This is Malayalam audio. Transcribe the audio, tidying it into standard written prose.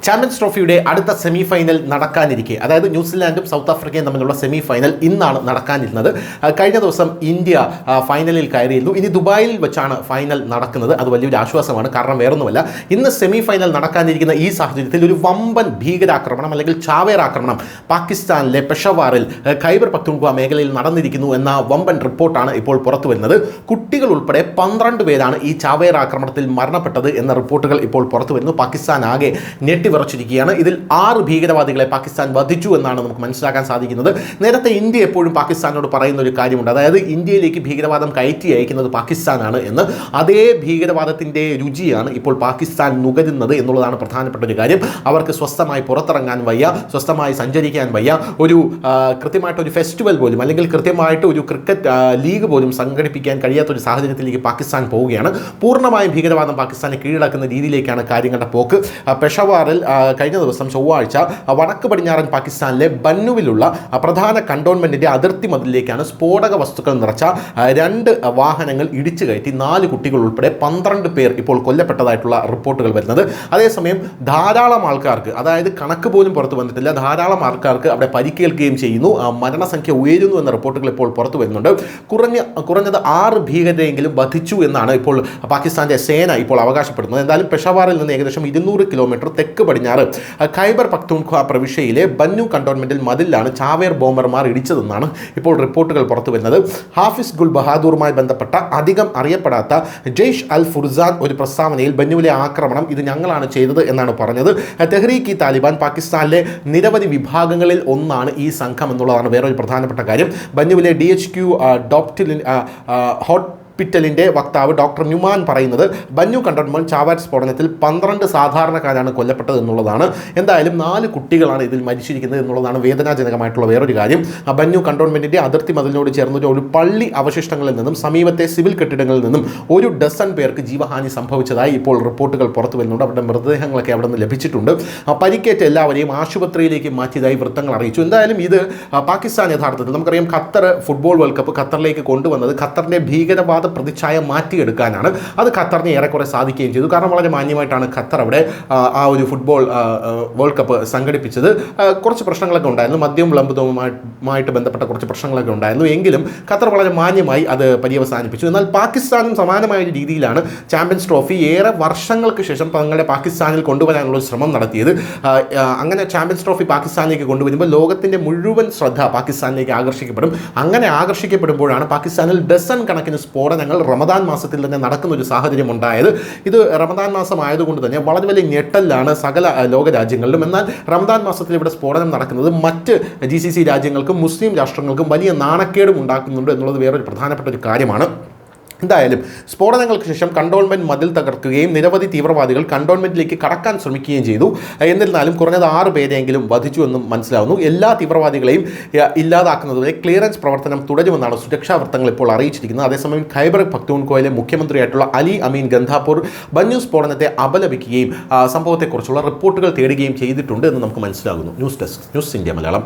ചാമ്പ്യൻസ് ട്രോഫിയുടെ അടുത്ത സെമി ഫൈനൽ നടക്കാനിരിക്കെ, അതായത് ന്യൂസിലാൻഡും സൗത്ത് ആഫ്രിക്കയും തമ്മിലുള്ള സെമി ഫൈനൽ ഇന്നാണ് നടക്കാനിരുന്നത്. കഴിഞ്ഞ ദിവസം ഇന്ത്യ ഫൈനലിൽ കയറിയിരുന്നു. ഇനി ദുബായിൽ വെച്ചാണ് ഫൈനൽ നടക്കുന്നത്. അത് വലിയൊരു ആശ്വാസമാണ്. കാരണം വേറൊന്നുമല്ല, ഇന്ന് സെമി ഫൈനൽ നടക്കാനിരിക്കുന്ന ഈ സാഹചര്യത്തിൽ ഒരു വമ്പൻ ഭീകരാക്രമണം അല്ലെങ്കിൽ ചാവേർ ആക്രമണം പാകിസ്ഥാനിലെ പെഷവാറിൽ ഖൈബർ പഖ്തൂൺഖ്വ മേഖലയിൽ നടന്നിരിക്കുന്നു എന്ന വമ്പൻ റിപ്പോർട്ടാണ് ഇപ്പോൾ പുറത്തു വരുന്നത്. കുട്ടികൾ ഉൾപ്പെടെ 12 പേരാണ് ഈ ചാവേർ ആക്രമണത്തിൽ മരണപ്പെട്ടത് എന്ന റിപ്പോർട്ടുകൾ ഇപ്പോൾ പുറത്തു വരുന്നു. പാകിസ്ഥാൻ ആകെ വിറച്ചിരിക്കുകയാണ്. ഇതിൽ 6 ഭീകരവാദികളെ പാകിസ്ഥാൻ വധിച്ചു എന്നാണ് നമുക്ക് മനസ്സിലാക്കാൻ സാധിക്കുന്നത്. നേരത്തെ ഇന്ത്യ എപ്പോഴും പാകിസ്ഥാനോട് പറയുന്ന ഒരു കാര്യമുണ്ട്, അതായത് ഇന്ത്യയിലേക്ക് ഭീകരവാദം കയറ്റി അയക്കുന്നത് പാകിസ്ഥാനാണ് എന്ന്. അതേ ഭീകരവാദത്തിൻ്റെ രുചിയാണ് ഇപ്പോൾ പാകിസ്ഥാൻ നുകരുന്നത് എന്നുള്ളതാണ് പ്രധാനപ്പെട്ട ഒരു കാര്യം. അവർക്ക് സ്വസ്ഥമായി പുറത്തിറങ്ങാൻ വയ്യ, സ്വസ്ഥമായി സഞ്ചരിക്കാൻ വയ്യ, ഒരു കൃത്യമായിട്ടൊരു ഫെസ്റ്റിവൽ പോലും അല്ലെങ്കിൽ കൃത്യമായിട്ട് ഒരു ക്രിക്കറ്റ് ലീഗ് പോലും സംഘടിപ്പിക്കാൻ കഴിയാത്തൊരു സാഹചര്യത്തിലേക്ക് പാകിസ്ഥാൻ പോവുകയാണ്. പൂർണ്ണമായും ഭീകരവാദം പാകിസ്ഥാനെ കീഴടക്കുന്ന രീതിയിലേക്കാണ് കാര്യങ്ങളുടെ പോക്ക്. പെഷവാറിൽ കഴിഞ്ഞ ദിവസം ചൊവ്വാഴ്ച വടക്ക് പടിഞ്ഞാറൻ പാകിസ്ഥാനിലെ ബന്നുവിലുള്ള പ്രധാന കണ്ടോൺമെന്റിന്റെ അതിർത്തി മതിലിലേക്കാണ് സ്ഫോടക വസ്തുക്കൾ നിറച്ച 2 വാഹനങ്ങൾ ഇടിച്ചു കയറ്റി 4 കുട്ടികൾ ഉൾപ്പെടെ 12 പേർ ഇപ്പോൾ കൊല്ലപ്പെട്ടതായിട്ടുള്ള റിപ്പോർട്ടുകൾ വരുന്നത്. അതേസമയം ധാരാളം ആൾക്കാർക്ക്, അതായത് കണക്ക് പോലും പുറത്തു വന്നിട്ടില്ല, ധാരാളം ആൾക്കാർക്ക് അവിടെ പരിക്കേൽക്കുകയും ചെയ്യുന്നു. മരണസംഖ്യ ഉയരുന്നു എന്ന റിപ്പോർട്ടുകൾ ഇപ്പോൾ പുറത്തു വരുന്നുണ്ട്. കുറഞ്ഞത് 6 ഭീകരരെങ്കിലും വധിച്ചു എന്നാണ് ഇപ്പോൾ പാകിസ്ഥാന്റെ സേന ഇപ്പോൾ അവകാശപ്പെടുന്നത്. എന്തായാലും പെഷവാറിൽ നിന്ന് ഏകദേശം 200 കിലോമീറ്റർ തെക്ക് പടിഞ്ഞാറ് ഖൈബർ പഖ്തൂൺഖ്വ പ്രവിശ്യയിലെ ബന്നു കണ്ടോൺമെന്റിൽ മതിലാണ് ചാവേർ ബോംബർമാർ ഇടിച്ചതെന്നാണ് ഇപ്പോൾ റിപ്പോർട്ടുകൾ പുറത്തു വരുന്നത്. ഹാഫിസ് ഗുൽ ബഹാദൂറുമായി ബന്ധപ്പെട്ട അധികം അറിയപ്പെടാത്ത ജെയ്ഷ് അൽ ഫുർസാൻ ഒരു പ്രസ്താവനയിൽ ബന്നുവിലെ ആക്രമണം ഇത് ഞങ്ങളാണ് ചെയ്തത് എന്നാണ് പറഞ്ഞത്. തെഹ്രീക്ക് താലിബാൻ പാകിസ്ഥാനിലെ നിരവധി വിഭാഗങ്ങളിൽ ഒന്നാണ് ഈ സംഘം എന്നുള്ളതാണ് വേറൊരു പ്രധാനപ്പെട്ട കാര്യം. ബന്നുവിലെ DHQ ഹോസ്പിറ്റലിൻ്റെ വക്താവ് ഡോക്ടർ ന്യൂമാൻ പറയുന്നത് ബന്നു കണ്ടോൺമെന്റ് ചാവേർ സ്ഫോടനത്തിൽ 12 സാധാരണക്കാരാണ് കൊല്ലപ്പെട്ടത് എന്നുള്ളതാണ്. എന്തായാലും 4 കുട്ടികളാണ് ഇതിൽ മരിച്ചിരിക്കുന്നത് എന്നുള്ളതാണ് വേദനാജനകമായിട്ടുള്ള വേറൊരു കാര്യം. ബന്നു കണ്ടോൺമെന്റിന്റെ അതിർത്തി മതിലിനോട് ചേർന്ന ഒരു പള്ളി അവശിഷ്ടങ്ങളിൽ നിന്നും സമീപത്തെ സിവിൽ കെട്ടിടങ്ങളിൽ നിന്നും 1 ഡസൻ പേർക്ക് ജീവഹാനി സംഭവിച്ചതായി ഇപ്പോൾ റിപ്പോർട്ടുകൾ പുറത്തു വരുന്നുണ്ട്. അവരുടെ മൃതദേഹങ്ങളൊക്കെ അവിടെ നിന്ന് ലഭിച്ചിട്ടുണ്ട്. പരിക്കേറ്റ എല്ലാവരെയും ആശുപത്രിയിലേക്ക് മാറ്റിയതായി വൃത്തങ്ങൾ അറിയിച്ചു. എന്തായാലും ഇത് പാകിസ്ഥാൻ യഥാർത്ഥത്തിൽ നമുക്കറിയാം, ഖത്തർ ഫുട്ബോൾ വേൾഡ് കപ്പ് ഖത്തറിലേക്ക് കൊണ്ടുവന്നത് ഖത്തറിന്റെ ഭീകരവാദ പ്രതിച്ഛായ മാറ്റിയെടുക്കാനാണ്. അത് ഖത്തറിന് ഏറെക്കുറെ സാധിക്കുകയും ചെയ്തു. കാരണം വളരെ മാന്യമായിട്ടാണ് ഖത്തർ അവിടെ ആ ഒരു ഫുട്ബോൾ വേൾഡ് കപ്പ് സംഘടിപ്പിച്ചത്. കുറച്ച് പ്രശ്നങ്ങളൊക്കെ ഉണ്ടായിരുന്നു, മദ്യം വിളംബരവുമായിട്ട് ബന്ധപ്പെട്ട കുറച്ച് പ്രശ്നങ്ങളൊക്കെ ഉണ്ടായിരുന്നു. എങ്കിലും ഖത്തർ വളരെ മാന്യമായി അത് പര്യവസാനിപ്പിച്ചു. എന്നാൽ പാകിസ്ഥാനും സമാനമായ ഒരു രീതിയിലാണ് ചാമ്പ്യൻസ് ട്രോഫി ഏറെ വർഷങ്ങൾക്ക് ശേഷം തങ്ങളുടെ പാകിസ്ഥാനിൽ കൊണ്ടുവരാനുള്ള ശ്രമം നടത്തിയത്. അങ്ങനെ ചാമ്പ്യൻസ് ട്രോഫി പാകിസ്ഥാനിലേക്ക് കൊണ്ടുവരുമ്പോൾ ലോകത്തിൻ്റെ മുഴുവൻ ശ്രദ്ധ പാകിസ്ഥാനിലേക്ക് ആകർഷിക്കപ്പെടും. അങ്ങനെ ആകർഷിക്കപ്പെടുമ്പോഴാണ് പാകിസ്ഥാനിൽ ഡസൻ കണക്കിന് സ്ഫോടനങ്ങൾ റമദാൻ മാസത്തിൽ തന്നെ നടക്കുന്ന ഒരു സാഹചര്യം ഉണ്ടായത്. ഇത് റമദാൻ മാസം ആയതുകൊണ്ട് തന്നെ വളരെ വലിയ ഞെട്ടലാണ് സകല ലോകരാജ്യങ്ങളിലും. എന്നാൽ റമദാൻ മാസത്തിൽ ഇവിടെ സ്ഫോടനം നടക്കുന്നത് മറ്റ് GCC രാജ്യങ്ങൾക്കും മുസ്ലിം രാഷ്ട്രങ്ങൾക്കും വലിയ നാണക്കേടും ഉണ്ടാക്കുന്നുണ്ട് എന്നുള്ളത് വേറൊരു പ്രധാനപ്പെട്ട ഒരു കാര്യമാണ്. എന്തായാലും സ്ഫോടനങ്ങൾക്ക് ശേഷം കണ്ടോൺമെന്റ് മതിൽ തകർക്കുകയും നിരവധി തീവ്രവാദികൾ കണ്ടോൺമെന്റിലേക്ക് കടക്കാൻ ശ്രമിക്കുകയും ചെയ്തു. എന്നിരുന്നാലും കുറഞ്ഞത് 6 പേരെങ്കിലും വധിച്ചു എന്നും മനസ്സിലാവുന്നു. എല്ലാ തീവ്രവാദികളെയും ഇല്ലാതാക്കുന്നതുവരെ ക്ലിയറൻസ് പ്രവർത്തനം തുടരുമെന്നാണ് സുരക്ഷാ വൃത്തങ്ങൾ ഇപ്പോൾ അറിയിച്ചിരിക്കുന്നത്. അതേസമയം ഖൈബർ പഖ്തൂൺഖ്വയിലെ മുഖ്യമന്ത്രിയായിട്ടുള്ള അലി അമീൻ ഗന്ധാപൂർ ബന്നു സ്ഫോടനത്തെ അപലപിക്കുകയും സംഭവത്തെക്കുറിച്ചുള്ള റിപ്പോർട്ടുകൾ തേടുകയും ചെയ്തിട്ടുണ്ട് എന്ന് നമുക്ക് മനസ്സിലാകുന്നു. News desk, news India Malayalam.